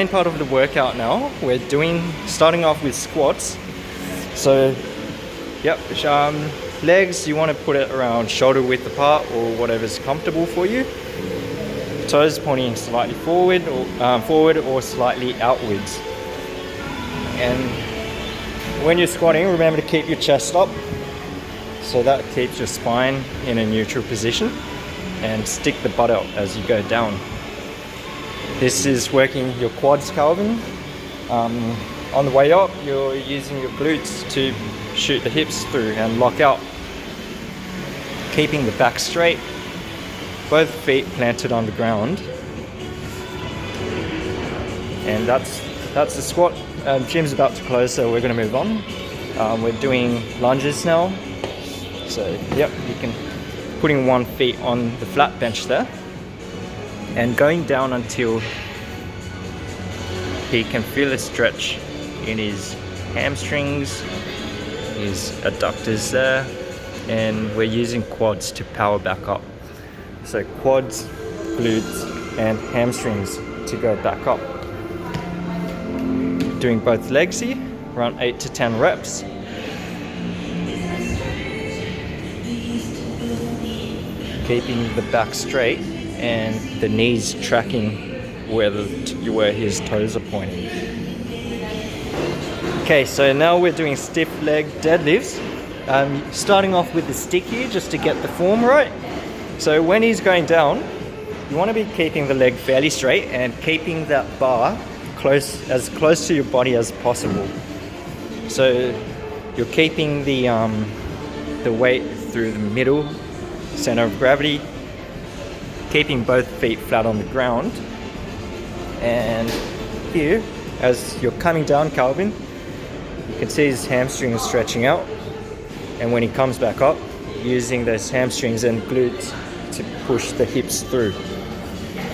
Main part of the workout now, we're starting off with squats. So, yep, legs, you want to put it around shoulder width apart or whatever's comfortable for you. Toes pointing slightly forward or slightly outwards. And when you're squatting, remember to keep your chest up. So that keeps your spine in a neutral position, and stick the butt out as you go down. This is working your quads, Calvin. On the way up, you're using your glutes to shoot the hips through and lock out. Keeping the back straight, both feet planted on the ground. And that's the squat. Gym's about to close, so we're going to move on. We're doing lunges now. So, yep, you can putting one foot on the flat bench there and going down until he can feel a stretch in his hamstrings, his adductors there, and we're using quads to power back up. So quads, glutes, and hamstrings to go back up. Doing both legs here, around 8 to 10 reps. Keeping the back straight and the knees tracking where his toes are pointing. Okay, so now we're doing stiff leg deadlifts. Starting off with the stick here just to get the form right. So when he's going down, you want to be keeping the leg fairly straight and keeping that bar as close to your body as possible. So you're keeping the weight through the middle center of gravity, keeping both feet flat on the ground. And here, as you're coming down, Calvin, you can see his hamstrings stretching out, and when he comes back up, using those hamstrings and glutes to push the hips through.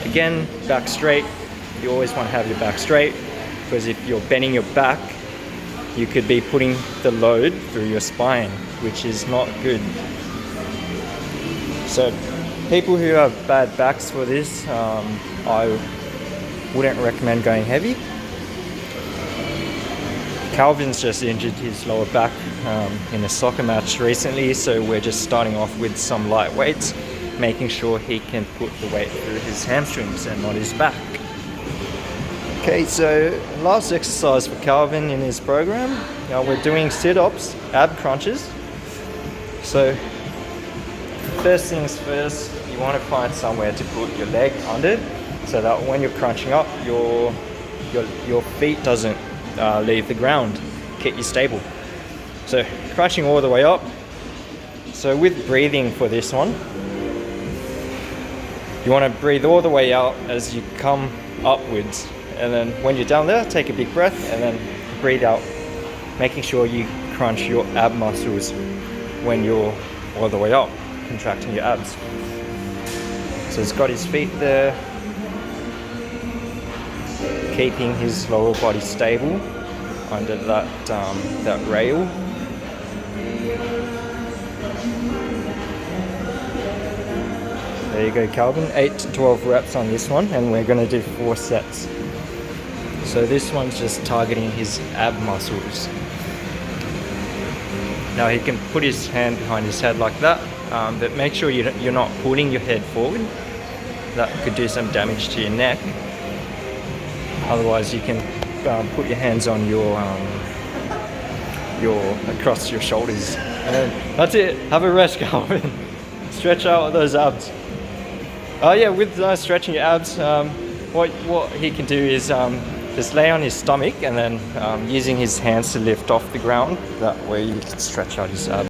Again, back straight. You always want to have your back straight, because if you're bending your back, you could be putting the load through your spine, which is not good. So people who have bad backs for this, I wouldn't recommend going heavy. Calvin's just injured his lower back in a soccer match recently, so we're just starting off with some light weights, making sure he can put the weight through his hamstrings and not his back. Okay, so last exercise for Calvin in his program. Now we're doing sit-ups, ab crunches. So first things first, you want to find somewhere to put your leg under, so that when you're crunching up, your feet doesn't leave the ground, keep you stable. So crunching all the way up. So with breathing for this one, you want to breathe all the way out as you come upwards, and then when you're down there, take a big breath and then breathe out, making sure you crunch your ab muscles when you're all the way up, contracting your abs. So he's got his feet there, keeping his lower body stable under that rail. There you go, Calvin. 8 to 12 reps on this one, and we're going to do 4 sets. So this one's just targeting his ab muscles. Now he can put his hand behind his head like that, but make sure you're not pulling your head forward. That could do some damage to your neck. Otherwise, you can put your hands on across your shoulders. And then that's it. Have a rest, Calvin. Stretch out those abs. Oh yeah, with stretching your abs, what he can do is just lay on his stomach and then using his hands to lift off the ground. That way you can stretch out his abs.